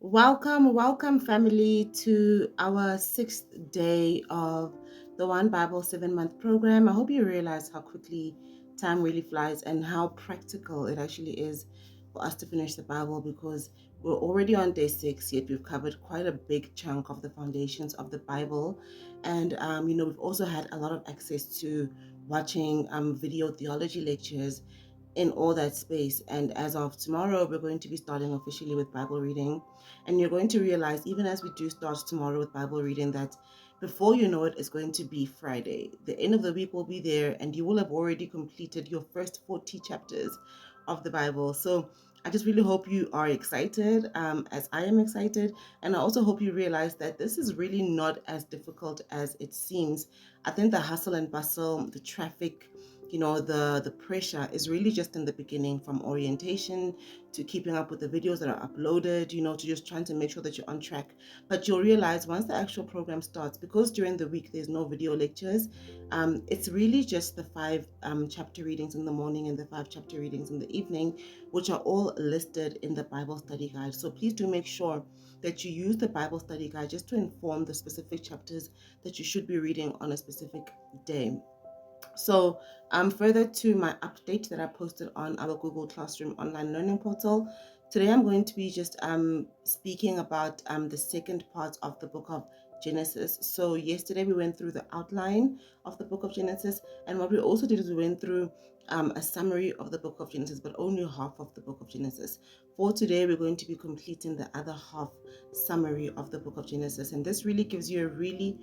Welcome, family, to our sixth day of the One Bible 7 month program. I hope you realize how quickly time really flies and how practical it actually is for us to finish the Bible because we're already on day six, yet we've covered quite a big chunk of the foundations of the Bible. And, we've also had a lot of access to watching video theology lectures in all that space. And as of tomorrow, we're going to be starting officially with Bible reading. And you're going to realize, even as we do start tomorrow with Bible reading, that before you know it, it's going to be Friday. The end of the week will be there, and you will have already completed your first 40 chapters of the Bible. So I just really hope you are excited, as I am excited. And I also hope you realize that this is really not as difficult as it seems. I think the hustle and bustle, the traffic, the pressure is really just in the beginning, from orientation to keeping up with the videos that are uploaded, to just trying to make sure that you're on track. But you'll realize once the actual program starts, because during the week there's no video lectures, it's really just the five chapter readings in the morning and the five chapter readings in the evening, which are all listed in the Bible study guide. So please do make sure that you use the Bible study guide just to inform the specific chapters that you should be reading on a specific day. So, further to my update that I posted on our Google Classroom online learning portal, today I'm going to be just speaking about the second part of the book of Genesis. So, yesterday we went through the outline of the book of Genesis, and what we also did is we went through a summary of the book of Genesis, but only half of the book of Genesis. For today, we're going to be completing the other half summary of the book of Genesis, and this really gives you a really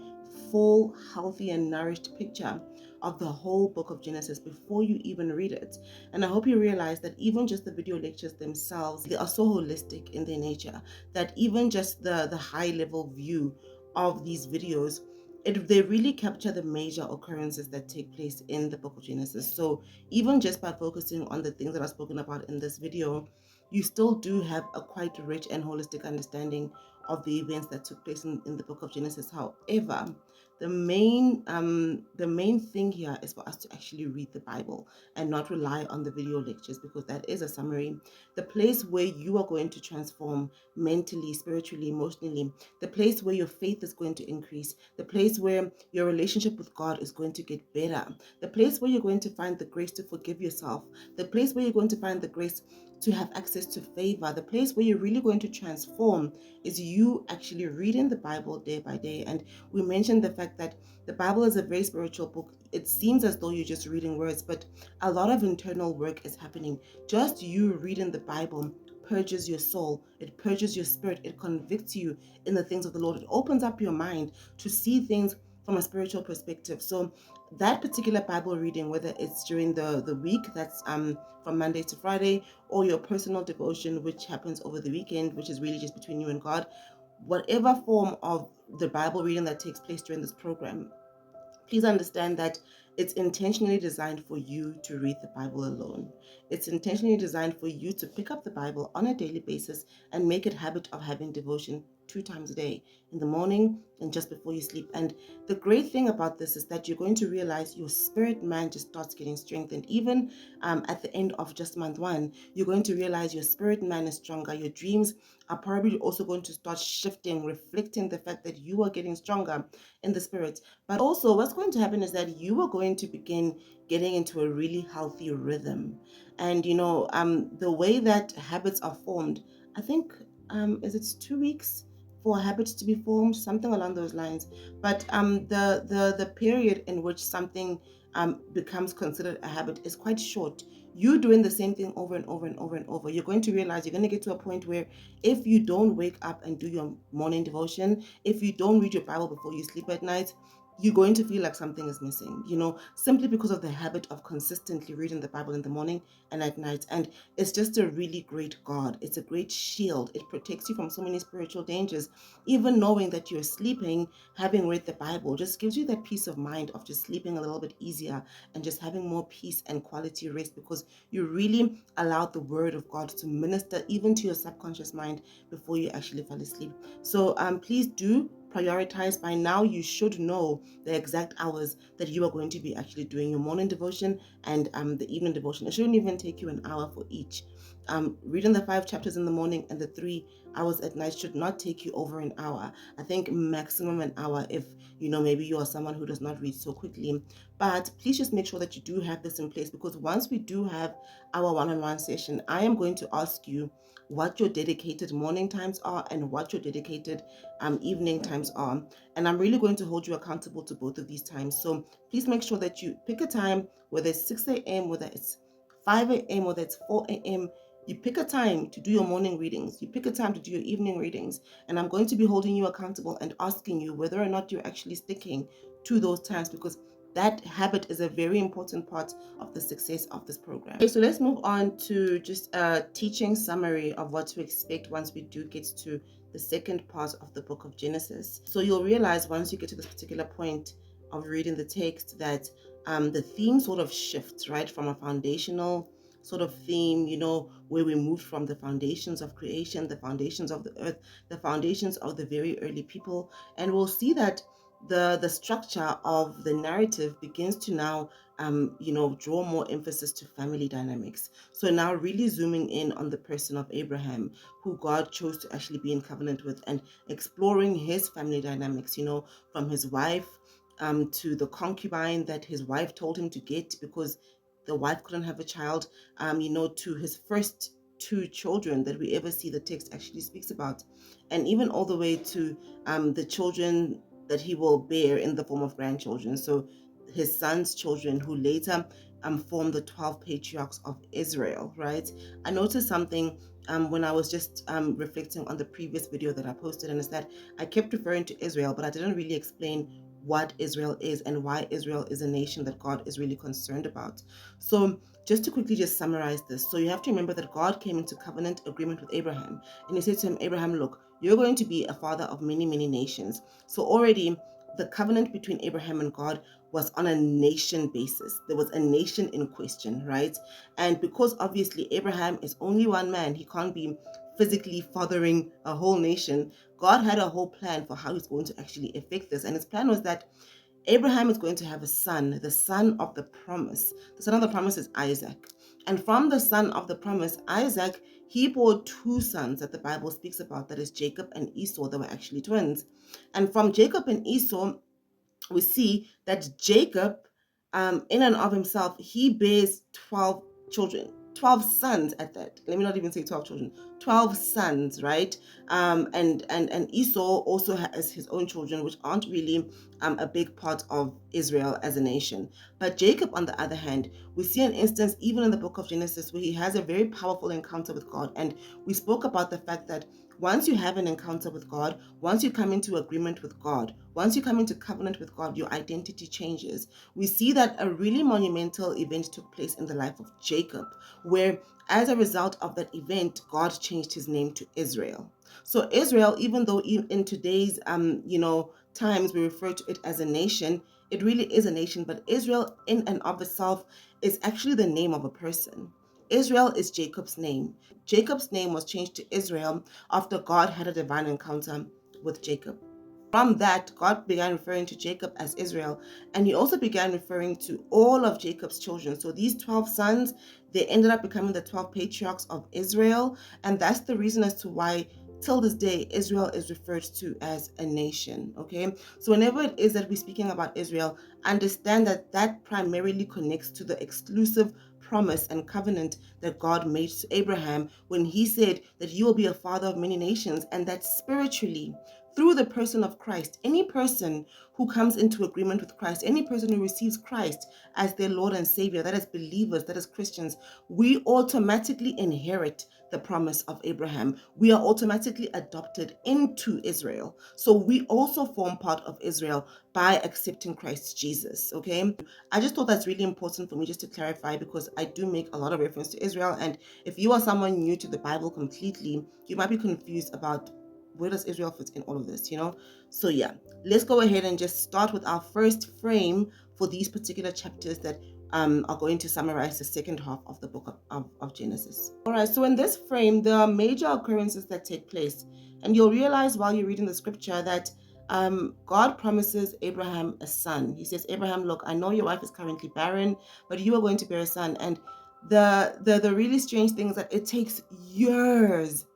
full, healthy, and nourished picture of the whole book of Genesis before you even read it. And I hope you realize that even just the video lectures themselves, they are so holistic in their nature that even just the high level view of these videos, they really capture the major occurrences that take place in the book of Genesis. So even just by focusing on the things that are spoken about in this video, you still do have a quite rich and holistic understanding of the events that took place in the book of Genesis. However, the main thing here is for us to actually read the Bible and not rely on the video lectures, because that is a summary. The place where you are going to transform mentally, spiritually, emotionally, the place where your faith is going to increase, the place where your relationship with God is going to get better, the place where you're going to find the grace to forgive yourself, the place where you're going to find the grace to have access to favor, the place where you're really going to transform is you actually reading the Bible day by day. And we mentioned the fact that the Bible is a very spiritual book. It seems as though you're just reading words, but a lot of internal work is happening. Just you reading the Bible purges your soul, it purges your spirit, it convicts you in the things of the Lord, it opens up your mind to see things from a spiritual perspective. So that particular Bible reading, whether it's during the week, that's from Monday to Friday, or your personal devotion, which happens over the weekend, which is really just between you and God, whatever form of the Bible reading that takes place during this program, please understand that it's intentionally designed for you to read the Bible alone. It's intentionally designed for you to pick up the Bible on a daily basis and make it a habit of having devotion 2 times a day, in the morning and just before you sleep. And the great thing about this is that you're going to realize your spirit man just starts getting strengthened. Even at the end of just month one, you're going to realize your spirit man is stronger. Your dreams are probably also going to start shifting, reflecting the fact that you are getting stronger in the spirit. But also, what's going to happen is that you are going to begin getting into a really healthy rhythm. And the way that habits are formed, I think, is it's 2 weeks for habits to be formed, something along those lines. But the period in which something becomes considered a habit is quite short. You doing the same thing over and over and over and over, you're going to realize you're going to get to a point where if you don't wake up and do your morning devotion, if you don't read your Bible before you sleep at night, you're going to feel like something is missing, simply because of the habit of consistently reading the Bible in the morning and at night. And it's just a really great guard. It's a great shield. It protects you from so many spiritual dangers. Even knowing that you're sleeping, having read the Bible, just gives you that peace of mind of just sleeping a little bit easier and just having more peace and quality rest, because you really allowed the Word of God to minister even to your subconscious mind before you actually fall asleep. So please do prioritize. By now, you should know the exact hours that you are going to be actually doing your morning devotion and the evening devotion. It shouldn't even take you an hour for each. Reading the 5 chapters in the morning and the 3 hours at night should not take you over an hour. I think maximum an hour if, maybe you are someone who does not read so quickly. But please just make sure that you do have this in place, because once we do have our one-on-one session, I am going to ask you what your dedicated morning times are and what your dedicated evening times are. And I'm really going to hold you accountable to both of these times. So please make sure that you pick a time, whether it's 6 a.m., whether it's 5 a.m., whether it's 4 a.m., you pick a time to do your morning readings. You pick a time to do your evening readings. And I'm going to be holding you accountable and asking you whether or not you're actually sticking to those times, because that habit is a very important part of the success of this program. Okay, so let's move on to just a teaching summary of what to expect once we do get to the second part of the book of Genesis. So you'll realize once you get to this particular point of reading the text that the theme sort of shifts, right, from a foundational sort of theme, where we moved from the foundations of creation, the foundations of the earth, the foundations of the very early people. And we'll see that the structure of the narrative begins to now draw more emphasis to family dynamics. So now really zooming in on the person of Abraham, who God chose to actually be in covenant with, and exploring his family dynamics, from his wife to the concubine that his wife told him to get because the wife couldn't have a child, to his first 2 children that we ever see the text actually speaks about, and even all the way to the children that he will bear in the form of grandchildren. So his son's children, who later form the 12 patriarchs of Israel, right? I noticed something when I was just reflecting on the previous video that I posted, and it's that I kept referring to Israel, but I didn't really explain what Israel is and why Israel is a nation that God is really concerned about. So just to quickly just summarize this. So you have to remember that God came into covenant agreement with Abraham, and he said to him, Abraham, look, you're going to be a father of many, many nations. So already the covenant between Abraham and God was on a nation basis. There was a nation in question, right? And because obviously Abraham is only one man, he can't be physically fathering a whole nation. God had a whole plan for how he's going to actually effect this. And his plan was that Abraham is going to have a son, the son of the promise. The son of the promise is Isaac. And from the son of the promise, Isaac, he bore 2 sons that the Bible speaks about, that is Jacob and Esau. They were actually twins. And from Jacob and Esau, we see that Jacob, in and of himself, he bears 12 children, 12 sons at that. Let me not even say 12 children, 12 sons, right? And Esau also has his own children, which aren't really a big part of Israel as a nation. But Jacob, on the other hand, we see an instance even in the book of Genesis where he has a very powerful encounter with God. And we spoke about the fact that once you have an encounter with God, once you come into agreement with God, once you come into covenant with God, your identity changes. We see that a really monumental event took place in the life of Jacob, where as a result of that event, God changed his name to Israel. So Israel, even though in today's times we refer to it as a nation, it really is a nation, but Israel in and of itself is actually the name of a person. Israel is Jacob's name. Jacob's name was changed to Israel after God had a divine encounter with Jacob. From that, God began referring to Jacob as Israel, and he also began referring to all of Jacob's children. So these 12 sons, they ended up becoming the 12 patriarchs of Israel, and that's the reason as to why till this day Israel is referred to as a nation. Okay, so whenever it is that we're speaking about Israel, understand that that primarily connects to the exclusive promise and covenant that God made to Abraham when he said that you will be a father of many nations, and that spiritually, through the person of Christ, any person who comes into agreement with Christ, any person who receives Christ as their Lord and Savior, that is believers, that is Christians, we automatically inherit the promise of Abraham. We are automatically adopted into Israel. So we also form part of Israel by accepting Christ Jesus, okay? I just thought that's really important for me just to clarify, because I do make a lot of reference to Israel, and if you are someone new to the Bible completely, you might be confused about where does Israel fit in all of this, So yeah, let's go ahead and just start with our first frame for these particular chapters that are going to summarize the second half of the book of Genesis. All right, so in this frame, there are major occurrences that take place. And you'll realize while you're reading the scripture that God promises Abraham a son. He says, Abraham, look, I know your wife is currently barren, but you are going to bear a son. And the really strange thing is that it takes years,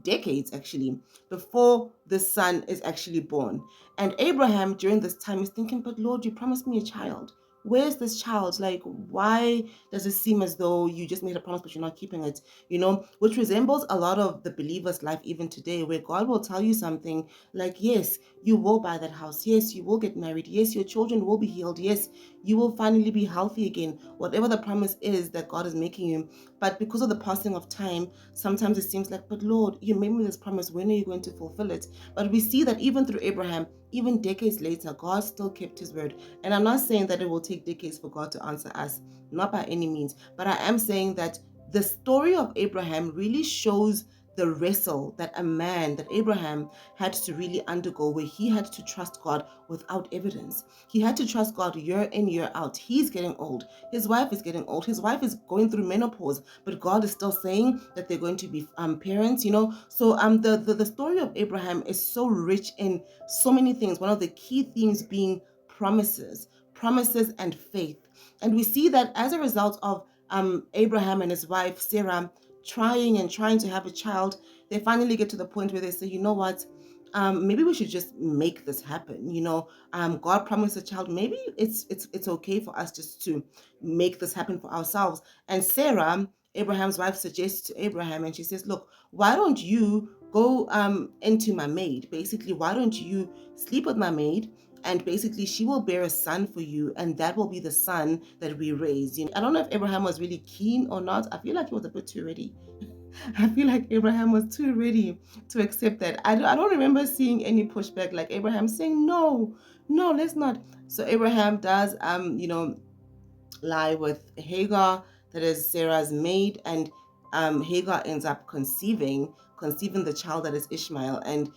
decades actually, before the son is actually born. And Abraham during this time is thinking, but Lord, you promised me a child. Where's this child? Like, why does it seem as though you just made a promise but you're not keeping it? Which resembles a lot of the believer's life even today, where God will tell you something like, yes, you will buy that house. Yes, you will get married. Yes, your children will be healed. Yes, you will finally be healthy again. Whatever the promise is that God is making you. But because of the passing of time, sometimes it seems like, but Lord, you made me this promise. When are you going to fulfill it? But we see that even through Abraham, even decades later, God still kept his word. And I'm not saying that it will take decades for God to answer us, not by any means. But I am saying that the story of Abraham really shows the wrestle that Abraham had to really undergo, where he had to trust God without evidence. He had to trust God year in, year out. He's getting old. His wife is getting old. His wife is going through menopause, but God is still saying that they're going to be parents, So the story of Abraham is so rich in so many things. One of the key themes being promises and faith. And we see that as a result of Abraham and his wife Sarah trying to have a child, they finally get to the point where they say, you know what, maybe we should just make this happen. God promised a child. Maybe it's okay for us just to make this happen for ourselves. And Sarah, Abraham's wife, suggests to Abraham, and she says, look, why don't you go into my maid? Basically, why don't you sleep with my maid? And basically, she will bear a son for you, and that will be the son that we raise. I don't know if Abraham was really keen or not. I feel like he was a bit too ready. I feel like Abraham was too ready to accept that. I don't remember seeing any pushback, like Abraham saying, no, no, let's not. So Abraham does, lie with Hagar, that is Sarah's maid, and Hagar ends up conceiving the child that is Ishmael. And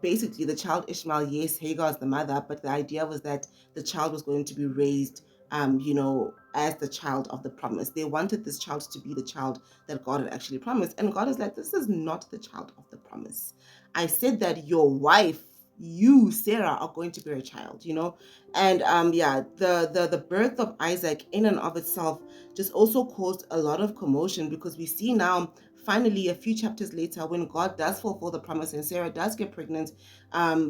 basically the child Ishmael, yes, Hagar is the mother, but the idea was that the child was going to be raised as the child of the promise. They wanted this child to be the child that God had actually promised. And God is like, this is not the child of the promise. I said that your wife, you, Sarah, are going to bear a child, And yeah, the birth of Isaac in and of itself just also caused a lot of commotion, because we see now, finally, a few chapters later, when God does fulfill the promise and Sarah does get pregnant,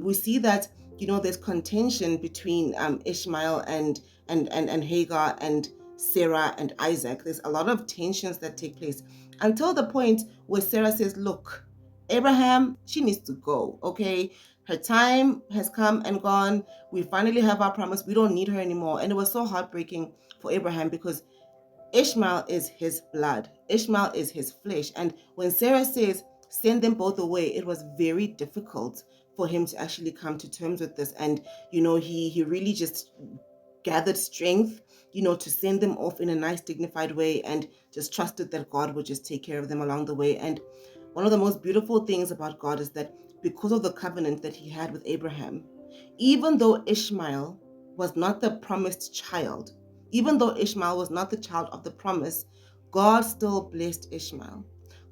we see that there's contention between Ishmael and Hagar and Sarah and Isaac. There's a lot of tensions that take place until the point where Sarah says, look, Abraham, she needs to go, okay? Her time has come and gone. We finally have our promise. We don't need her anymore. And it was so heartbreaking for Abraham, because Ishmael is his blood. Ishmael is his flesh. And when Sarah says, send them both away, it was very difficult for him to actually come to terms with this. And, he really just gathered strength, to send them off in a nice, dignified way, and just trusted that God would just take care of them along the way. And one of the most beautiful things about God is that because of the covenant that he had with Abraham, even though Ishmael was not the promised child, even though Ishmael was not the child of the promise, God still blessed Ishmael.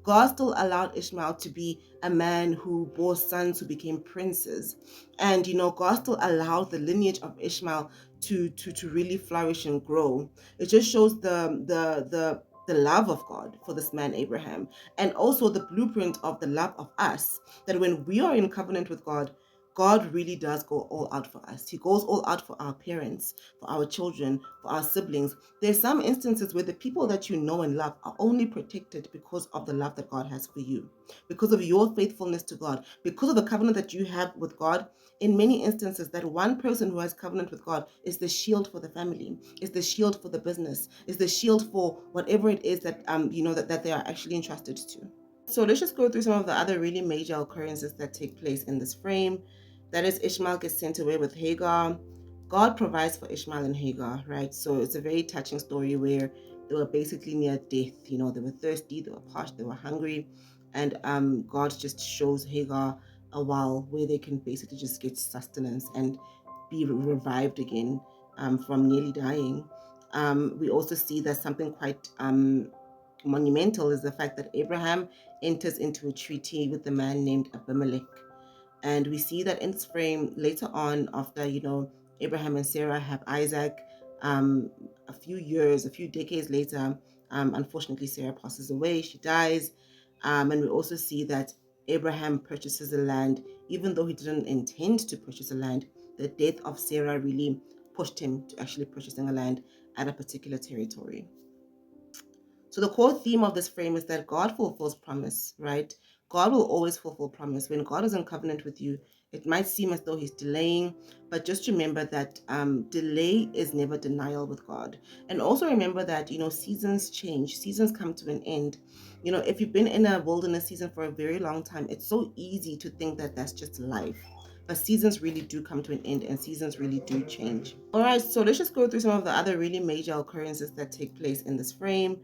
God still allowed Ishmael to be a man who bore sons who became princes. And, God still allowed the lineage of Ishmael to really flourish and grow. It just shows the love of God for this man Abraham, and also the blueprint of the love of us, that when we are in covenant with God, God really does go all out for us. He goes all out for our parents, for our children, for our siblings. There's some instances where the people that you know and love are only protected because of the love that God has for you, because of your faithfulness to God, because of the covenant that you have with God. In many instances, that one person who has covenant with God is the shield for the family, is the shield for the business, is the shield for whatever it is that that they are actually entrusted to. So let's just go through some of the other really major occurrences that take place in this frame. That is, Ishmael gets sent away with Hagar. God provides for Ishmael and Hagar, right? So it's a very touching story where they were basically near death. They were thirsty, they were parched, they were hungry. And God just shows Hagar a well where they can basically just get sustenance and be revived again from nearly dying. We also see that something quite monumental is the fact that Abraham enters into a treaty with a man named Abimelech. And we see that in this frame later on, after, Abraham and Sarah have Isaac, a few decades later, unfortunately, Sarah passes away, she dies. And we also see that Abraham purchases the land, even though he didn't intend to purchase the land. The death of Sarah really pushed him to actually purchasing a land at a particular territory. So the core theme of this frame is that God fulfills promise, right? God will always fulfill promise. When God is in covenant with you, it might seem as though he's delaying, but just remember that delay is never denial with God. And also remember that, seasons change, seasons come to an end. If you've been in a wilderness season for a very long time, it's so easy to think that that's just life. But seasons really do come to an end and seasons really do change. All right, so let's just go through some of the other really major occurrences that take place in this frame.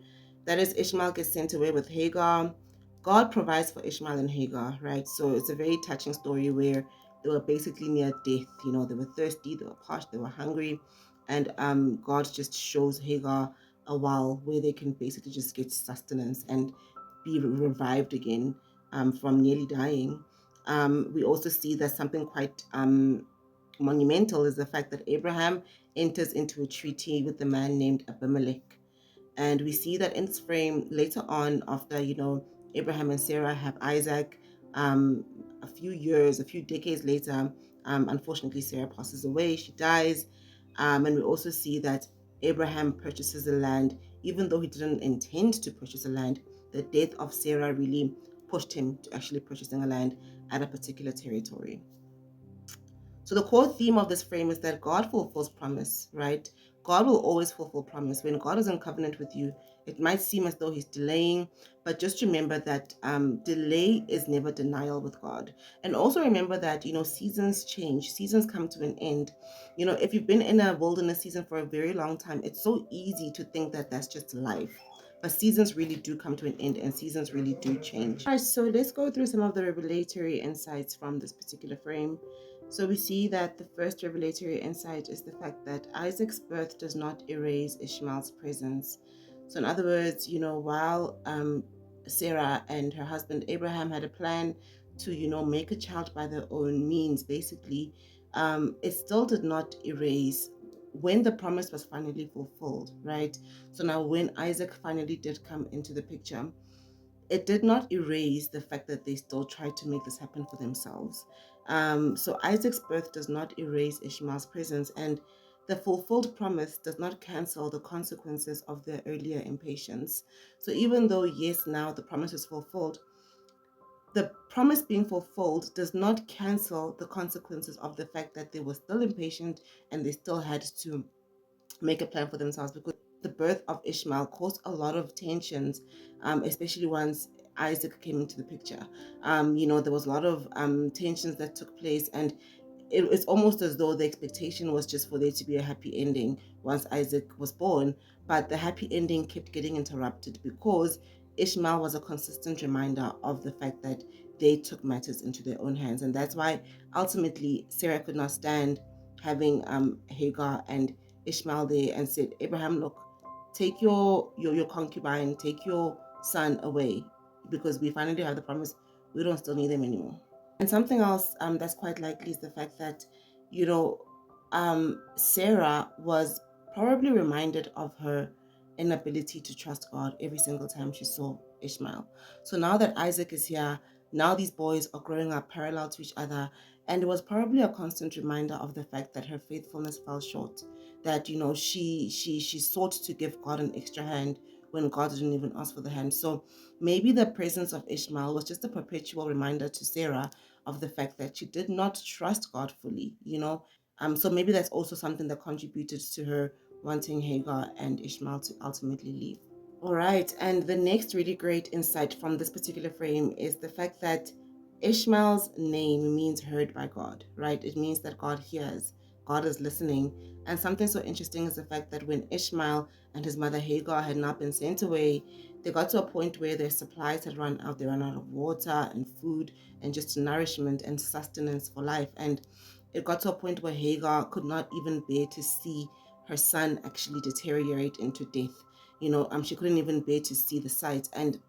That is, Ishmael gets sent away with Hagar. God provides for Ishmael and Hagar, right? So it's a very touching story where they were basically near death. They were thirsty, they were parched, they were hungry. And God just shows Hagar a well where they can basically just get sustenance and be revived again from nearly dying. We also see that something quite monumental is the fact that Abraham enters into a treaty with a man named Abimelech. And we see that in this frame later on, after, Abraham and Sarah have Isaac, a few decades later, unfortunately, Sarah passes away, she dies. And we also see that Abraham purchases the land, even though he didn't intend to purchase the land. The death of Sarah really pushed him to actually purchasing a land at a particular territory. So the core theme of this frame is that God fulfills promise, right? God will always fulfill promise. When God is in covenant with you, it might seem as though he's delaying, but just remember that delay is never denial with God. And also remember that, seasons change, seasons come to an end. If you've been in a wilderness season for a very long time, it's so easy to think that that's just life. But seasons really do come to an end and seasons really do change. All right, so let's go through some of the revelatory insights from this particular frame. So we see that the first revelatory insight is the fact that Isaac's birth does not erase Ishmael's presence. So in other words, while Sarah and her husband Abraham had a plan to, make a child by their own means, basically, it still did not erase when the promise was finally fulfilled, right? So now when Isaac finally did come into the picture, it did not erase the fact that they still tried to make this happen for themselves. So Isaac's birth does not erase Ishmael's presence, and the fulfilled promise does not cancel the consequences of their earlier impatience. So even though, yes, now the promise is fulfilled, the promise being fulfilled does not cancel the consequences of the fact that they were still impatient and they still had to make a plan for themselves, because the birth of Ishmael caused a lot of tensions, especially once Isaac came into the picture. There was a lot of tensions that took place, and it's almost as though the expectation was just for there to be a happy ending once Isaac was born, but the happy ending kept getting interrupted because Ishmael was a consistent reminder of the fact that they took matters into their own hands. And that's why ultimately Sarah could not stand having Hagar and Ishmael there and said, Abraham, look, take your concubine, take your son away, because we finally have the promise. We don't still need them anymore. And something else that's quite likely is the fact that, Sarah was probably reminded of her inability to trust God every single time she saw Ishmael. So now that Isaac is here, now these boys are growing up parallel to each other, and it was probably a constant reminder of the fact that her faithfulness fell short. That she sought to give God an extra hand when God didn't even ask for the hand. So maybe the presence of Ishmael was just a perpetual reminder to Sarah of the fact that she did not trust God fully. So maybe that's also something that contributed to her wanting Hagar and Ishmael to ultimately leave. All right, and the next really great insight from this particular frame is the fact that Ishmael's name means heard by God, right? It means that God hears, God is listening. And something so interesting is the fact that when Ishmael and his mother Hagar had not been sent away, they got to a point where their supplies had run out. They ran out of water and food and just nourishment and sustenance for life. And it got to a point where Hagar could not even bear to see her son actually deteriorate into death. She couldn't even bear to see the sight. And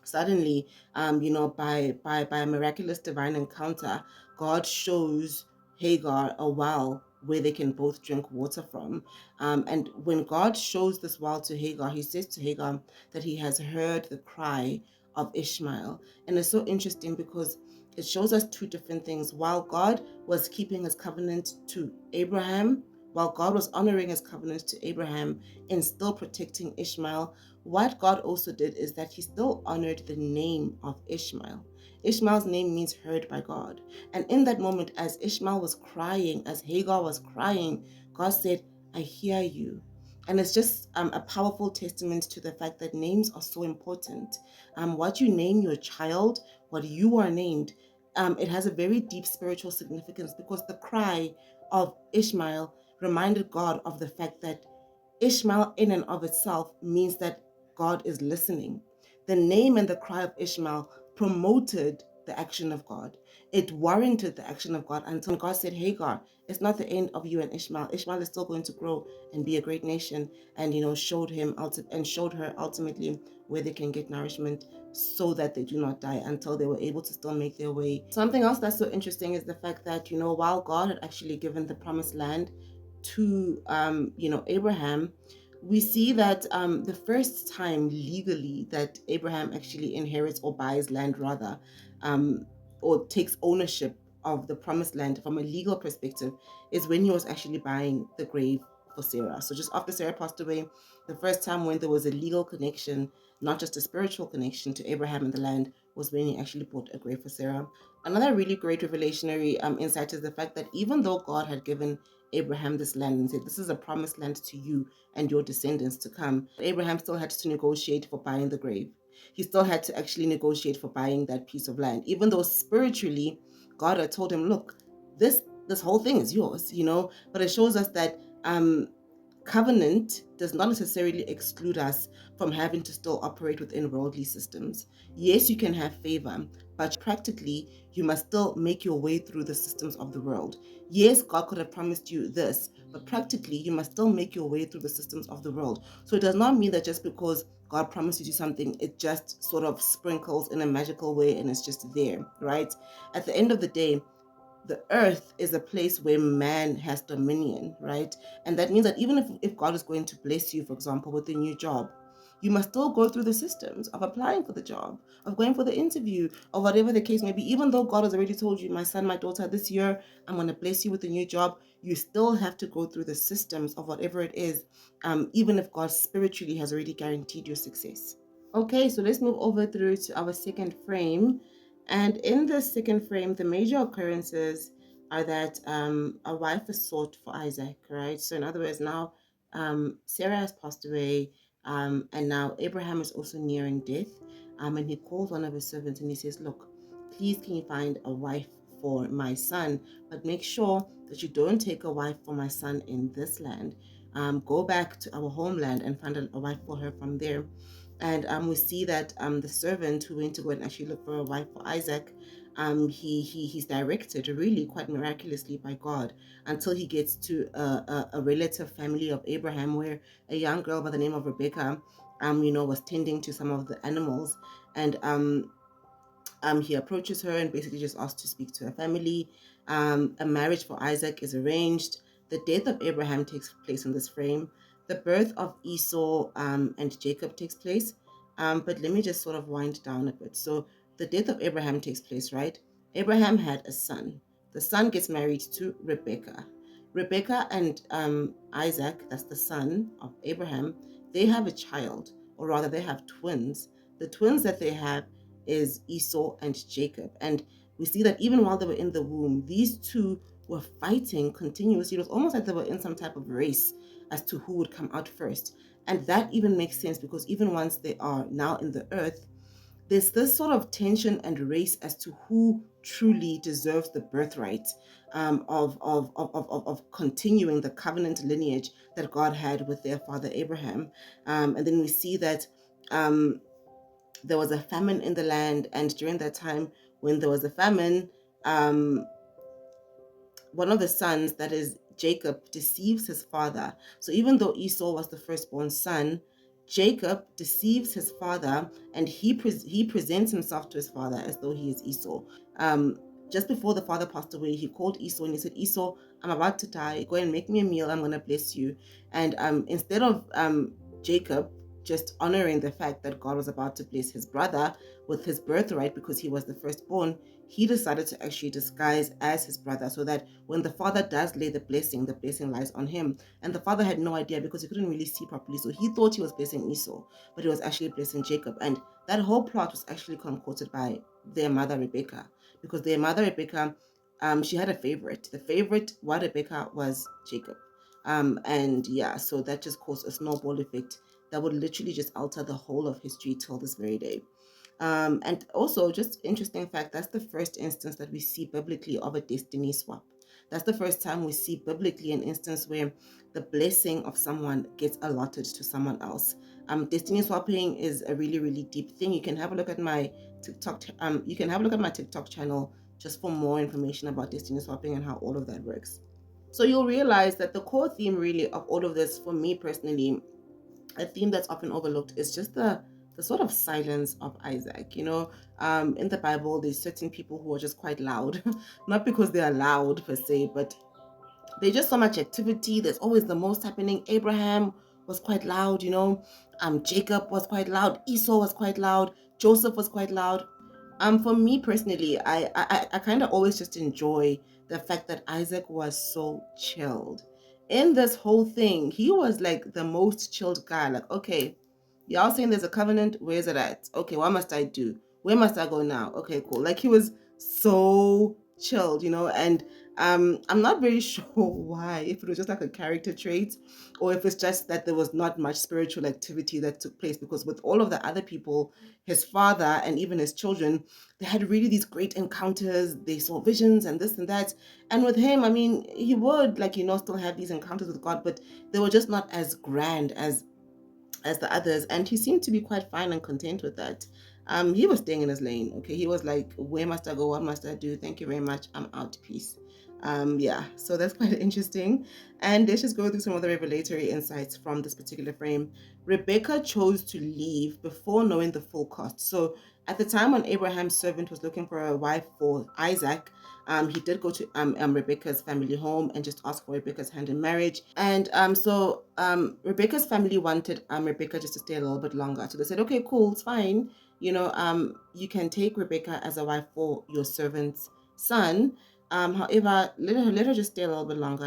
Suddenly, by a miraculous divine encounter, God shows Hagar a well where they can both drink water from. And when God shows this well to Hagar, he says to Hagar that he has heard the cry of Ishmael. And it's so interesting because it shows us two different things. While God was keeping his covenant to Abraham, while God was honoring his covenant to Abraham and still protecting Ishmael, what God also did is that he still honored the name of Ishmael. Ishmael's name means heard by God. And in that moment, as Ishmael was crying, as Hagar was crying, God said, I hear you. And it's just a powerful testament to the fact that names are so important. What you name your child, what you are named, it has a very deep spiritual significance, because the cry of Ishmael reminded God of the fact that Ishmael, in and of itself, means that God is listening. The name and the cry of Ishmael promoted the action of God. It warranted the action of God until God said, Hagar, it's not the end of you and Ishmael. Ishmael is still going to grow and be a great nation. And showed her ultimately where they can get nourishment so that they do not die, until they were able to still make their way. Something else that's so interesting is the fact that, while God had actually given the promised land to Abraham, we see that the first time legally that Abraham actually inherits or buys land, rather, or takes ownership of the promised land from a legal perspective, is when he was actually buying the grave for Sarah. So just after Sarah passed away, the first time when there was a legal connection, not just a spiritual connection, to Abraham and the land, was when he actually bought a grave for Sarah. Another really great revelationary insight is the fact that even though God had given Abraham this land and said, this is a promised land to you and your descendants to come, Abraham still had to negotiate for buying the grave. He still had to actually negotiate for buying that piece of land, even though spiritually God had told him, look, this whole thing is yours, but it shows us that covenant does not necessarily exclude us from having to still operate within worldly systems. Yes, you can have favor, but practically, you must still make your way through the systems of the world. Yes, God could have promised you this, but practically, you must still make your way through the systems of the world. So it does not mean that just because God promised you something, it just sort of sprinkles in a magical way and it's just there, right? At the end of the day, the earth is a place where man has dominion, right? And that means that even if God is going to bless you, for example, with a new job, you must still go through the systems of applying for the job, of going for the interview, or whatever the case may be. Even though God has already told you, my son, my daughter, this year, I'm going to bless you with a new job, you still have to go through the systems of whatever it is, even if God spiritually has already guaranteed your success. Okay, so let's move over through to our second frame. And in the second frame, the major occurrences are that a wife is sought for Isaac, right? So in other words, now Sarah has passed away, and now Abraham is also nearing death. And he calls one of his servants and he says, look, please can you find a wife for my son, but make sure that you don't take a wife for my son in this land. Go back to our homeland and find a wife for her from there. And we see that the servant who went to go and actually look for a wife for Isaac, he's directed really quite miraculously by God until he gets to a relative family of Abraham, where a young girl by the name of Rebecca, was tending to some of the animals, and he approaches her and basically just asks to speak to her family. A marriage for Isaac is arranged. The death of Abraham takes place in this frame. The birth of Esau and Jacob takes place. But let me just sort of wind down a bit. So the death of Abraham takes place, right? Abraham had a son. The son gets married to Rebecca. Rebecca and Isaac, that's the son of Abraham, they have a child, or rather, they have twins. The twins that they have is Esau and Jacob. And we see that even while they were in the womb, these two were fighting continuously. It was almost like they were in some type of race as to who would come out first. And that even makes sense because even once they are now in the earth, there's this sort of tension and race as to who truly deserves the birthright of continuing the covenant lineage that God had with their father Abraham. And then we see that there was a famine in the land, and during that time when there was a famine, one of the sons, that is Jacob, deceives his father. So even though Esau was the firstborn son, Jacob deceives his father, and he presents himself to his father as though he is Esau. Um, just before the father passed away, he called Esau and he said, Esau, I'm about to die. Go and make me a meal. I'm going to bless you. And instead of Jacob just honoring the fact that God was about to bless his brother with his birthright because he was the firstborn, he decided to actually disguise as his brother so that when the father does lay the blessing lies on him. And the father had no idea because he couldn't really see properly. So he thought he was blessing Esau, but he was actually blessing Jacob. And that whole plot was actually concocted by their mother, Rebecca, because their mother, Rebecca, she had a favorite. The favorite, what Rebecca, was Jacob. And yeah, so that just caused a snowball effect that would literally just alter the whole of history till this very day. And also, just interesting fact, that's the first instance that we see biblically of a destiny swap. That's the first time we see biblically an instance where the blessing of someone gets allotted to someone else. Destiny swapping is a really, really deep thing. You can have a look at my TikTok. You can have a look at my TikTok channel just for more information about destiny swapping and how all of that works. So you'll realize that the core theme really of all of this, for me personally, a theme that's often overlooked is just the sort of silence of Isaac. In the Bible, there's certain people who are just quite loud, not because they are loud per se, but there's just so much activity. There's always the most happening. Abraham was quite loud. Jacob was quite loud. Esau was quite loud. Joseph was quite loud. For me personally, I kind of always just enjoy the fact that Isaac was so chilled. In this whole thing, he was like the most chilled guy. Like, okay, y'all saying there's a covenant, where's it at? Okay, what must I do? Where must I go now? Okay, cool. Like, he was so chilled. And I'm not very sure why, if it was just like a character trait or if it's just that there was not much spiritual activity that took place, because with all of the other people, his father and even his children, they had really these great encounters. They saw visions and this and that. And with him, I mean, he would, like, still have these encounters with God, but they were just not as grand as the others, and he seemed to be quite fine and content with that. He was staying in his lane. Okay, he was like, where must I go? What must I do? Thank you very much. I'm out. Peace. Yeah, so that's quite interesting. And let's just go through some of the revelatory insights from this particular frame. Rebecca chose to leave before knowing the full cost. So at the time when Abraham's servant was looking for a wife for Isaac, he did go to Rebecca's family home and just ask for Rebecca's hand in marriage. And Rebecca's family wanted Rebecca just to stay a little bit longer. So they said, okay, cool, it's fine. You can take Rebecca as a wife for your servant's son. However, let her just stay a little bit longer.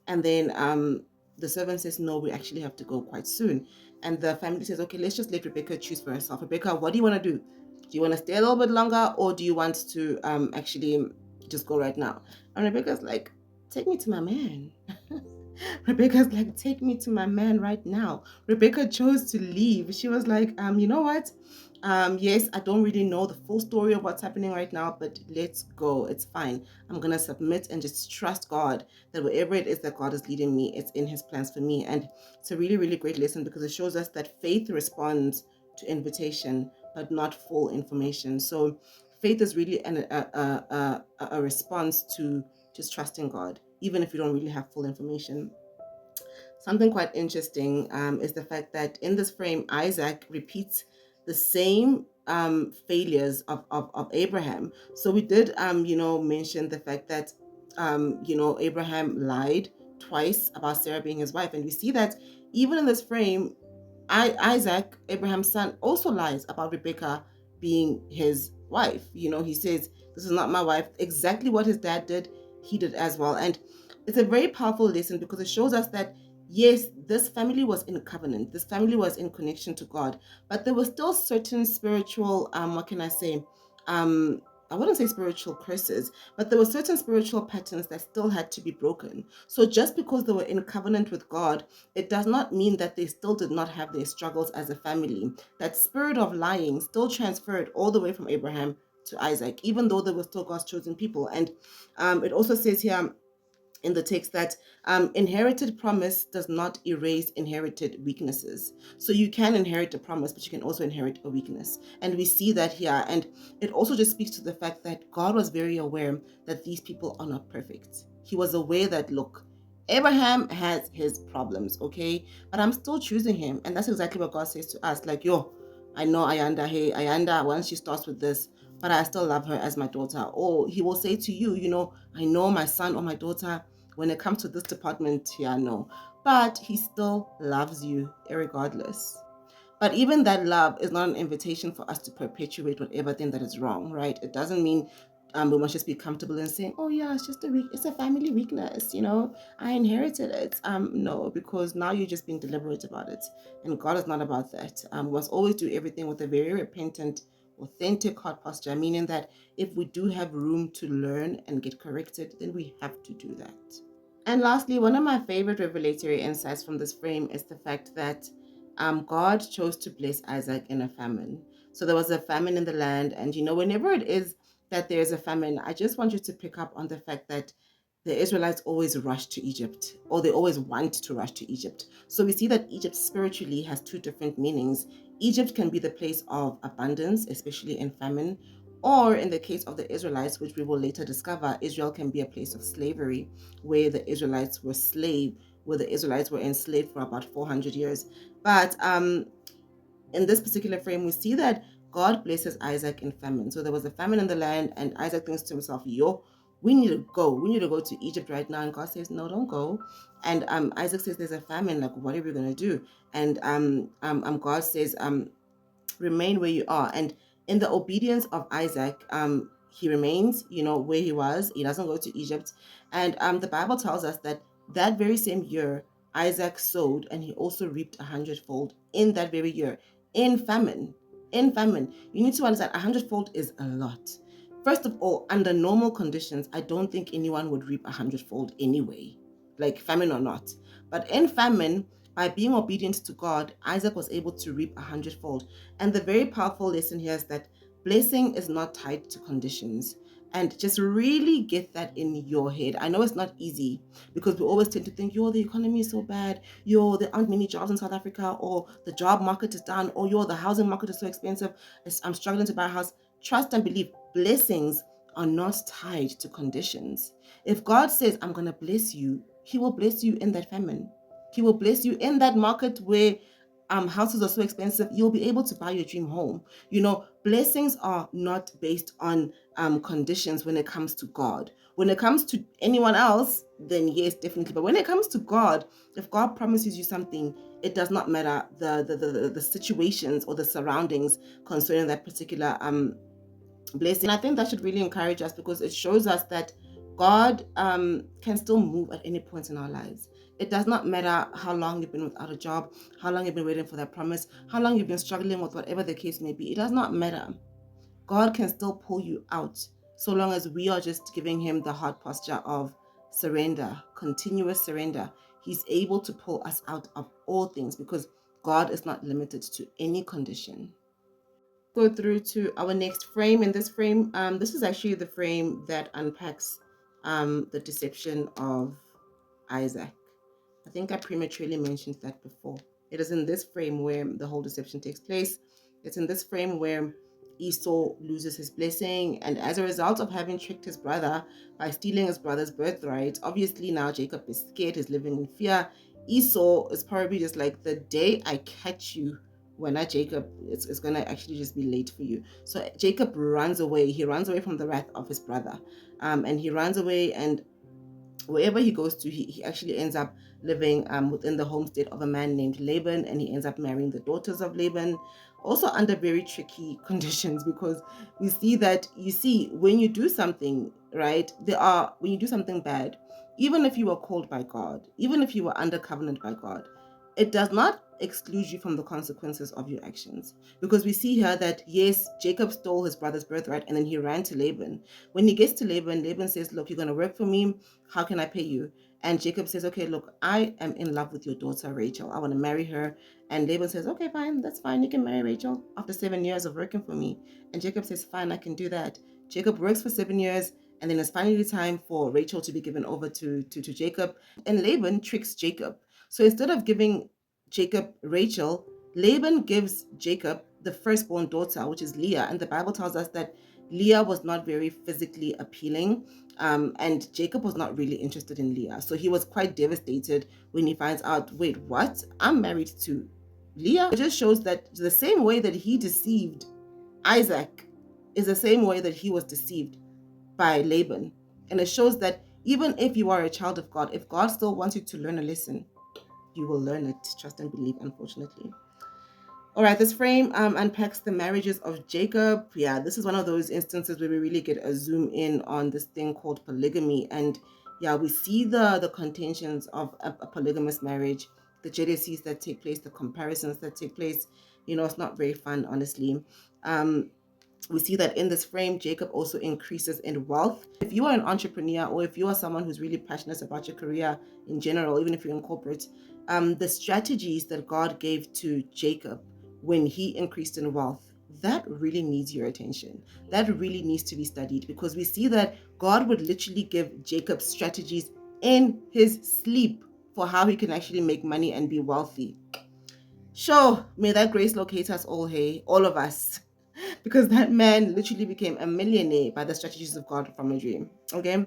And then the servant says, no, we actually have to go quite soon. And the family says, okay, let's just let Rebecca choose for herself. Rebecca, what do you want to do? Do you want to stay a little bit longer, or do you want to actually just go right now? And Rebecca's like, take me to my man. Rebecca's like, take me to my man right now. Rebecca chose to leave. She was like, you know what? Yes, I don't really know the full story of what's happening right now, but let's go. It's fine. I'm going to submit and just trust God that wherever it is that God is leading me, it's in his plans for me. And it's a really, really great lesson because it shows us that faith responds to invitation, but not full information. So faith is really a response to just trusting God, even if you don't really have full information. Something quite interesting is the fact that in this frame, Isaac repeats the same failures of Abraham. So we did, mention the fact that, Abraham lied twice about Sarah being his wife. And we see that even in this frame, Isaac, Abraham's son, also lies about Rebecca being his wife. He says, this is not my wife. Exactly what his dad did, he did as well. And it's a very powerful lesson because it shows us that, yes, this family was in covenant. This family was in connection to God, but there were still certain spiritual, what can I say? I wouldn't say spiritual curses, but there were certain spiritual patterns that still had to be broken. So just because they were in covenant with God, it does not mean that they still did not have their struggles as a family. That spirit of lying still transferred all the way from Abraham to Isaac, even though they were still God's chosen people. And it also says here in the text that inherited promise does not erase inherited weaknesses. So you can inherit a promise, but you can also inherit a weakness. And we see that here. And it also just speaks to the fact that God was very aware that these people are not perfect. He was aware that, look, Abraham has his problems, okay? But I'm still choosing him. And that's exactly what God says to us. Like, yo, I know Ayanda, hey, Ayanda, once she starts with this, but I still love her as my daughter. Or he will say to you, I know my son or my daughter, when it comes to this department, yeah, no. But he still loves you regardless. But even that love is not an invitation for us to perpetuate whatever thing that is wrong, right? It doesn't mean we must just be comfortable in saying, "Oh yeah, it's just it's a family weakness." I inherited it. No, because now you're just being deliberate about it, and God is not about that. We must always do everything with a very repentant, authentic heart posture, meaning that if we do have room to learn and get corrected, then we have to do that. And lastly, one of my favorite revelatory insights from this frame is the fact that God chose to bless Isaac in a famine. So there was a famine in the land, and whenever it is that there's a famine, I just want you to pick up on the fact that the Israelites always rush to Egypt, or they always want to rush to Egypt. So we see that Egypt spiritually has two different meanings. Egypt can be the place of abundance, especially in famine, or in the case of the Israelites, which we will later discover, Israel can be a place of slavery where the Israelites were where the Israelites were enslaved for about 400 years. But in this particular frame, we see that God blesses Isaac in famine. So there was a famine in the land, and Isaac thinks to himself, yo, we need to go. We need to go to Egypt right now. And God says, no, don't go. And Isaac says, there's a famine. Like, what are we going to do? And God says, remain where you are. And in the obedience of Isaac, he remains, where he was. He doesn't go to Egypt. And the Bible tells us that that very same year, Isaac sowed and he also reaped 100-fold in that very year, in famine. In famine. You need to understand 100-fold is a lot. First of all, under normal conditions, I don't think anyone would reap 100-fold anyway, like famine or not. But in famine, by being obedient to God, Isaac was able to reap 100-fold. And the very powerful lesson here is that blessing is not tied to conditions. And just really get that in your head. I know it's not easy because we always tend to think, yo, the economy is so bad. Yo, there aren't many jobs in South Africa, or the job market is down, or yo, the housing market is so expensive. I'm struggling to buy a house. Trust and believe blessings are not tied to conditions. If God says, I'm going to bless you, He will bless you in that famine. He will bless you in that market where houses are so expensive. You'll be able to buy your dream home. Blessings are not based on conditions when it comes to God. When it comes to anyone else, then yes, definitely. But when it comes to God, if God promises you something, it does not matter the situations or the surroundings concerning that particular blessing. I think that should really encourage us because it shows us that God can still move at any point in our lives. It does not matter how long you've been without a job, how long you've been waiting for that promise, how long you've been struggling with whatever the case may be. It does not matter. God can still pull you out so long as we are just giving Him the heart posture of surrender, continuous surrender. He's able to pull us out of all things because God is not limited to any condition. Go through to our next frame. In this frame, this is actually the frame that unpacks the deception of Isaac. I think I prematurely mentioned that before. It is in this frame where the whole deception takes place. It's in this frame where Esau loses his blessing, and as a result of having tricked his brother by stealing his brother's birthright, obviously now Jacob is scared, he's living in fear. Esau is probably just like, the day I catch you, when not Jacob, it's gonna actually just be late for you. So Jacob runs away. He runs away from the wrath of his brother, and he runs away, and wherever he goes to, he actually ends up living within the homestead of a man named Laban, and he ends up marrying the daughters of Laban, also under very tricky conditions, because we see that, when you do something, right, when you do something bad, even if you were called by God, even if you were under covenant by God, it does not exclude you from the consequences of your actions. Because we see here that, yes, Jacob stole his brother's birthright and then he ran to Laban. When he gets to Laban, Laban says, look, you're going to work for me. How can I pay you? And Jacob says, okay, look, I am in love with your daughter, Rachel. I want to marry her. And Laban says, okay, fine, that's fine. You can marry Rachel after 7 years of working for me. And Jacob says, fine, I can do that. Jacob works for 7 years. And then it's finally time for Rachel to be given over to Jacob. And Laban tricks Jacob. So instead of giving Jacob Rachel, Laban gives Jacob the firstborn daughter, which is Leah. And the Bible tells us that Leah was not very physically appealing, and Jacob was not really interested in Leah. So he was quite devastated when he finds out, wait, what? I'm married to Leah? It just shows that the same way that he deceived Isaac is the same way that he was deceived by Laban. And it shows that even if you are a child of God, if God still wants you to learn a lesson, you will learn it. Trust and believe, unfortunately. All right, this frame unpacks the marriages of Jacob. Yeah, this is one of those instances where we really get a zoom in on this thing called polygamy. And yeah, we see the contentions of a polygamous marriage, the jealousies that take place, the comparisons that take place. It's not very fun, honestly. We see that in this frame, Jacob also increases in wealth. If you are an entrepreneur, or if you are someone who's really passionate about your career in general, even if you're in corporate, the strategies that God gave to Jacob when he increased in wealth, that really needs your attention. That really needs to be studied, because we see that God would literally give Jacob strategies in his sleep for how he can actually make money and be wealthy. Sure, may that grace locate us all, hey, all of us, because that man literally became a millionaire by the strategies of God from a dream. Okay,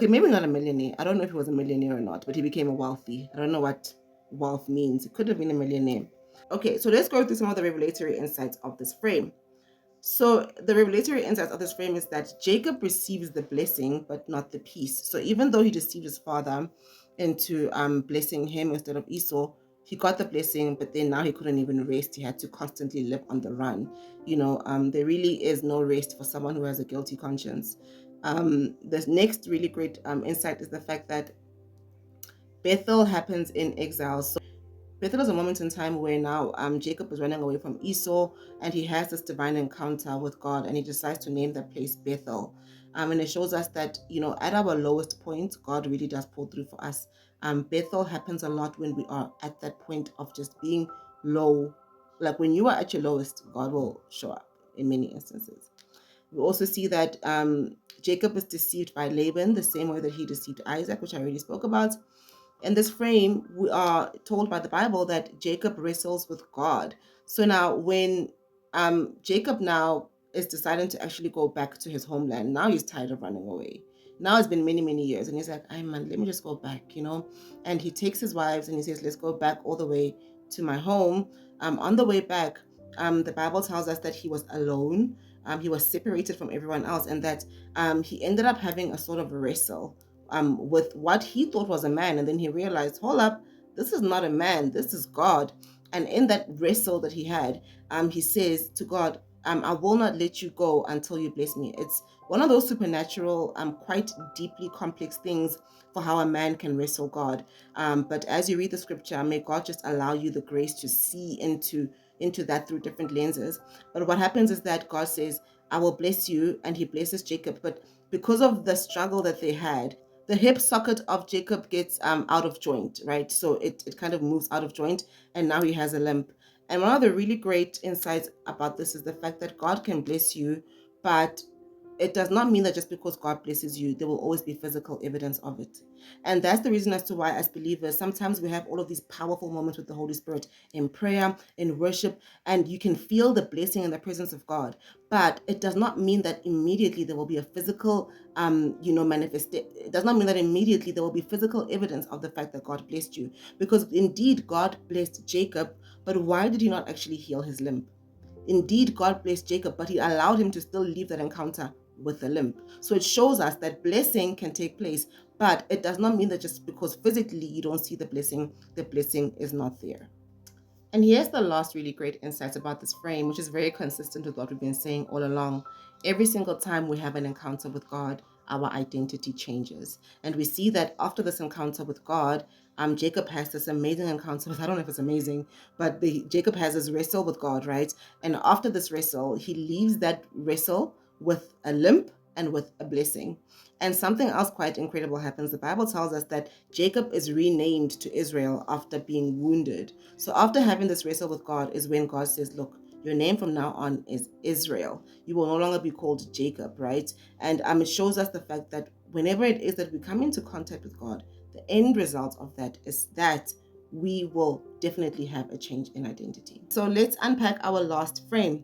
maybe not a millionaire. I don't know if he was a millionaire or not, but he became a wealthy. I don't know what wealth means. It could have been a millionaire. Okay, so let's go through some of the revelatory insights of this frame. So the revelatory insight of this frame is that Jacob receives the blessing, but not the peace. So even though he deceived his father into blessing him instead of Esau, he got the blessing, but then now he couldn't even rest. He had to constantly live on the run. There really is no rest for someone who has a guilty conscience. The next really great insight is the fact that Bethel happens in exile. So Bethel is a moment in time where now Jacob is running away from Esau, and he has this divine encounter with God, and he decides to name that place Bethel. And it shows us that, at our lowest point, God really does pull through for us. Bethel happens a lot when we are at that point of just being low. Like when you are at your lowest, God will show up in many instances. We also see that Jacob is deceived by Laban the same way that he deceived Isaac, which I already spoke about. In this frame, we are told by the Bible that Jacob wrestles with God. So now when Jacob now is deciding to actually go back to his homeland, now he's tired of running away. Now it's been many, many years, and he's like, "Ay man, let me just go back. And he takes his wives and he says, let's go back all the way to my home. On the way back, the Bible tells us that he was alone. He was separated from everyone else, and that he ended up having a sort of wrestle with what he thought was a man, and then he realized, hold up, this is not a man, this is God. And in that wrestle that he had, he says to God, I will not let you go until you bless me. It's one of those supernatural, quite deeply complex things for how a man can wrestle God. But as you read the scripture, may God just allow you the grace to see into that through different lenses. But what happens is that God says, I will bless you, and he blesses Jacob. But because of the struggle that they had, the hip socket of Jacob gets out of joint, right? So it kind of moves out of joint, and now he has a limp. And one of the really great insights about this is the fact that God can bless you, but it does not mean that just because God blesses you, there will always be physical evidence of it. And that's the reason as to why, as believers, sometimes we have all of these powerful moments with the Holy Spirit in prayer, in worship, and you can feel the blessing and the presence of God. But it does not mean that immediately there will be a physical, manifestation. It does not mean that immediately there will be physical evidence of the fact that God blessed you. Because indeed, God blessed Jacob, but why did he not actually heal his limp? Indeed, God blessed Jacob, but he allowed him to still leave that encounter with a limp. So it shows us that blessing can take place, but it does not mean that just because physically you don't see the blessing is not there. And here's the last really great insight about this frame, which is very consistent with what we've been saying all along. Every single time we have an encounter with God, our identity changes. And we see that after this encounter with God, Jacob has this amazing encounter with, I don't know if it's amazing, but Jacob has this wrestle with God, right? And after this wrestle, he leaves that wrestle with a limp and with a blessing. And something else quite incredible happens. The Bible tells us that Jacob is renamed to Israel after being wounded. So after having this wrestle with God is when God says, look, your name from now on is Israel. You will no longer be called Jacob, right? And it shows us the fact that whenever it is that we come into contact with God, the end result of that is that we will definitely have a change in identity. So let's unpack our last frame.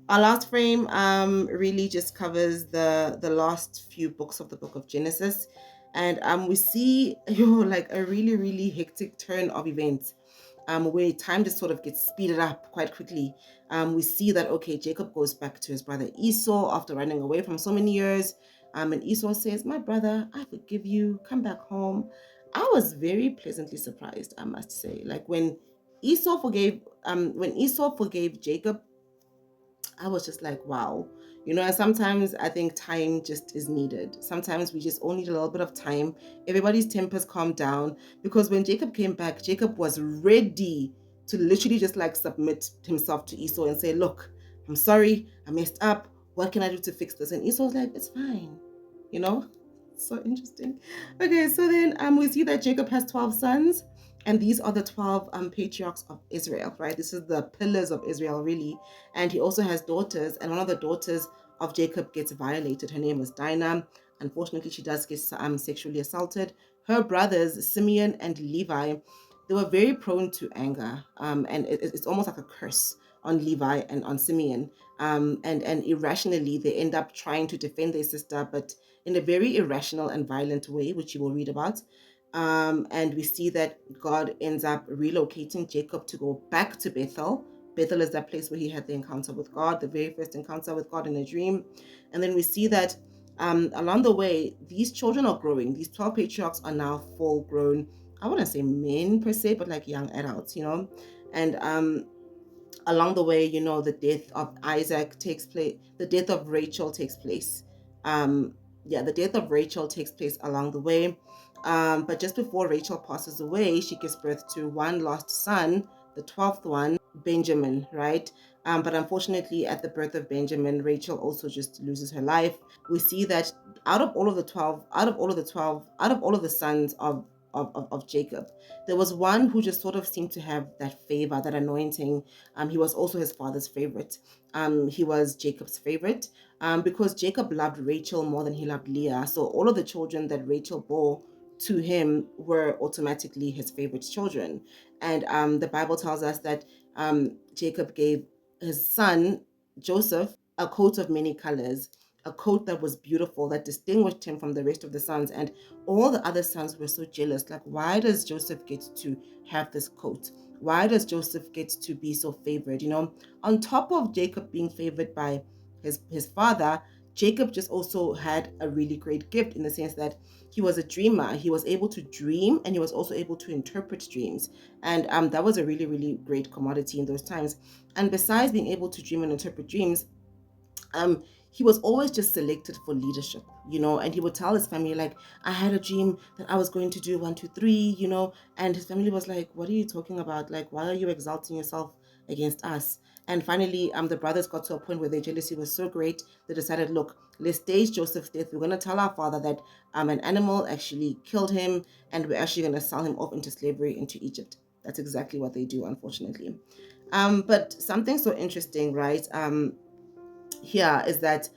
Our last frame really just covers the last few books of the book of Genesis, and we see like a really hectic turn of events, where time just sort of gets speeded up quite quickly. We see that, okay, Jacob goes back to his brother Esau after running away from so many years, and Esau says, "My brother, I forgive you. Come back home." I was very pleasantly surprised, I must say, like when Esau forgave Jacob, I was just like, wow. And sometimes I think time just is needed. Sometimes we just all need a little bit of time. Everybody's tempers calm down, because when Jacob came back, Jacob was ready to literally just like submit himself to Esau and say, "Look, I'm sorry, I messed up. What can I do to fix this?" And Esau was like, "It's fine." You know? So interesting. Okay, so then we see that Jacob has 12 sons, and these are the 12 patriarchs of Israel, right? This is the pillars of Israel, really. And he also has daughters, and one of the daughters of Jacob gets violated. Her name was Dinah. Unfortunately, she does get sexually assaulted. Her brothers, Simeon and Levi, they were very prone to anger, and it's almost like a curse on Levi and on Simeon. And irrationally, they end up trying to defend their sister, but in a very irrational and violent way, which you will read about. And we see that God ends up relocating Jacob to go back to Bethel. Bethel is that place where he had the encounter with God, the very first encounter with God in a dream. And then we see that along the way, these children are growing. These 12 patriarchs are now full grown, I wouldn't say men per se, but like young adults. And along the way, the death of Isaac takes place, the death of Rachel takes place. The death of Rachel takes place along the way. But just before Rachel passes away, she gives birth to one lost son, the 12th one, Benjamin, right? But unfortunately, at the birth of Benjamin, Rachel also just loses her life. We see that out of all of the sons of Jacob, there was one who just sort of seemed to have that favor, that anointing. He was also his father's favorite. He was Jacob's favorite, because Jacob loved Rachel more than he loved Leah. So all of the children that Rachel bore to him were automatically his favorite children. And the Bible tells us that Jacob gave his son Joseph a coat of many colors, a coat that was beautiful, that distinguished him from the rest of the sons. And all the other sons were so jealous. Like, why does Joseph get to have this coat? Why does Joseph get to be so favored? On top of Jacob being favored by his father, Jacob just also had a really great gift, in the sense that he was a dreamer. He was able to dream, and he was also able to interpret dreams. And that was a really great commodity in those times. And besides being able to dream and interpret dreams, um he was always just selected for leadership, and he would tell his family, like, "I had a dream that I was going to do 1 2 3, and his family was like, "What are you talking about? Like, why are you exalting yourself against us?" And finally, the brothers got to a point where their jealousy was so great, they decided, "Look, let's stage Joseph's death. We're going to tell our father that an animal actually killed him, and we're actually going to sell him off into slavery into Egypt." That's exactly what they do, unfortunately. But something so interesting, right? Here is that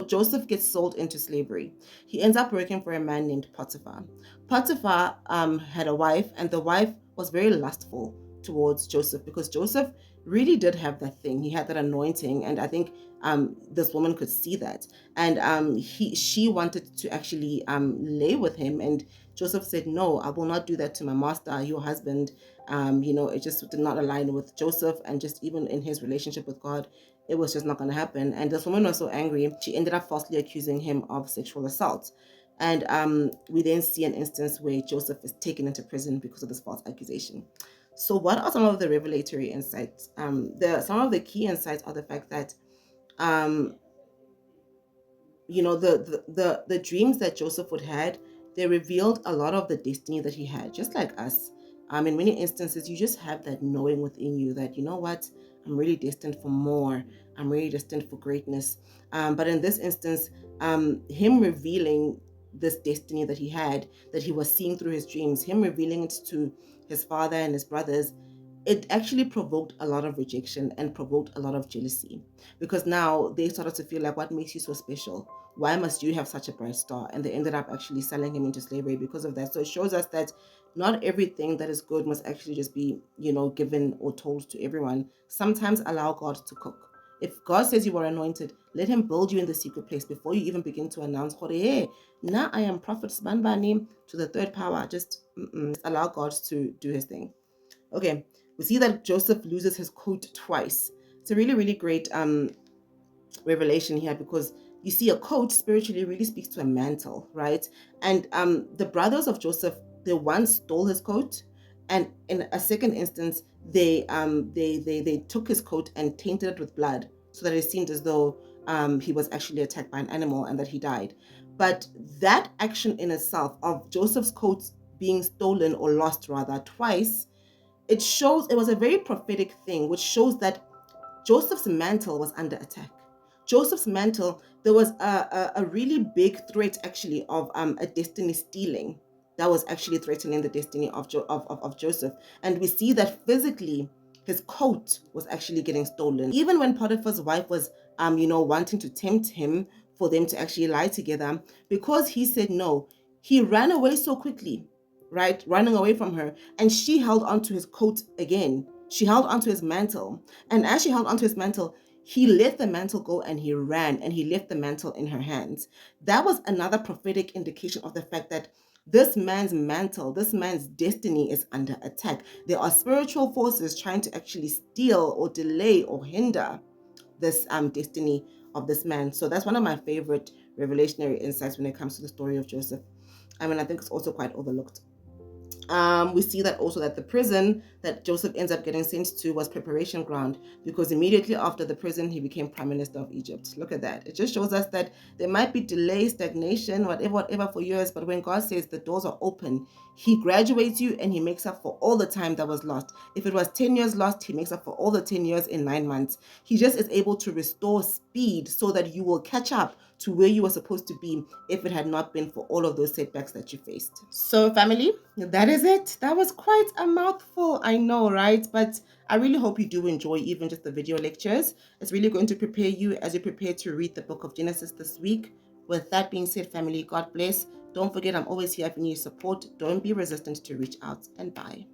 Joseph gets sold into slavery. He ends up working for a man named Potiphar. Potiphar had a wife, and the wife was very lustful towards Joseph, because Joseph really did have that thing. He had that anointing, and I think this woman could see that. And she wanted to actually lay with him, and Joseph said, "No, I will not do that to my master, your husband." It just did not align with Joseph, and just even in his relationship with God, it was just not going to happen. And this woman was so angry, she ended up falsely accusing him of sexual assault. And we then see an instance where Joseph is taken into prison because of this false accusation. So, what are some of the revelatory insights? Some of the key insights are the fact that um, the dreams that Joseph would had, they revealed a lot of the destiny that he had, just like us. In many instances, you just have that knowing within you that, you know what, I'm really destined for more. I'm really destined for greatness. But in this instance, him revealing this destiny that he had, that he was seeing through his dreams, him revealing it to his father and his brothers, it actually provoked a lot of rejection and provoked a lot of jealousy, because now they started to feel like, what makes you so special? Why must you have such a bright star? And they ended up actually selling him into slavery because of that. So it shows us that not everything that is good must actually just be, given or told to everyone. Sometimes allow God to cook. If God says you are anointed, let him build you in the secret place before you even begin to announce, hey, now I am prophet Spanbani to the third power. Just allow God to do his thing. Okay, we see that Joseph loses his coat twice. It's a really, really great revelation here, because you see a coat spiritually really speaks to a mantle, right? And the brothers of Joseph, they once stole his coat, and in a second instance they took his coat and tainted it with blood, so that it seemed as though he was actually attacked by an animal and that he died. But that action in itself of Joseph's coat being stolen, or lost rather, twice, it was a very prophetic thing, which shows that Joseph's mantle was under attack. Joseph's mantle, there was a really big threat actually of a destiny stealing that was actually threatening the destiny of Joseph. And we see that physically his coat was actually getting stolen. Even when Potiphar's wife was wanting to tempt him for them to actually lie together, because he said no, he ran away so quickly, right? Running away from her, and she held onto his coat again. She held onto his mantle, and as she held onto his mantle, he let the mantle go and he ran, and he left the mantle in her hands. That was another prophetic indication of the fact that this man's mantle, this man's destiny is under attack. There are spiritual forces trying to actually steal or delay or hinder this destiny of this man. So that's one of my favorite revelationary insights when it comes to the story of Joseph. I mean, I think it's also quite overlooked. We see that also that the prison that Joseph ends up getting sent to was preparation ground, because immediately after the prison, he became prime minister of Egypt. Look at that. It just shows us that there might be delay, stagnation, whatever for years, but when God says the doors are open, he graduates you and he makes up for all the time that was lost. If it was 10 years lost, he makes up for all the 10 years in 9 months. He just is able to restore speed so that you will catch up to where you were supposed to be if it had not been for all of those setbacks that you faced. So, family, that is it. That was quite a mouthful, I know, right? But I really hope you do enjoy even just the video lectures. It's really going to prepare you as you prepare to read the book of Genesis this week. With that being said, family, God bless. Don't forget, I'm always here if you need support. Don't be resistant to reach out, and bye.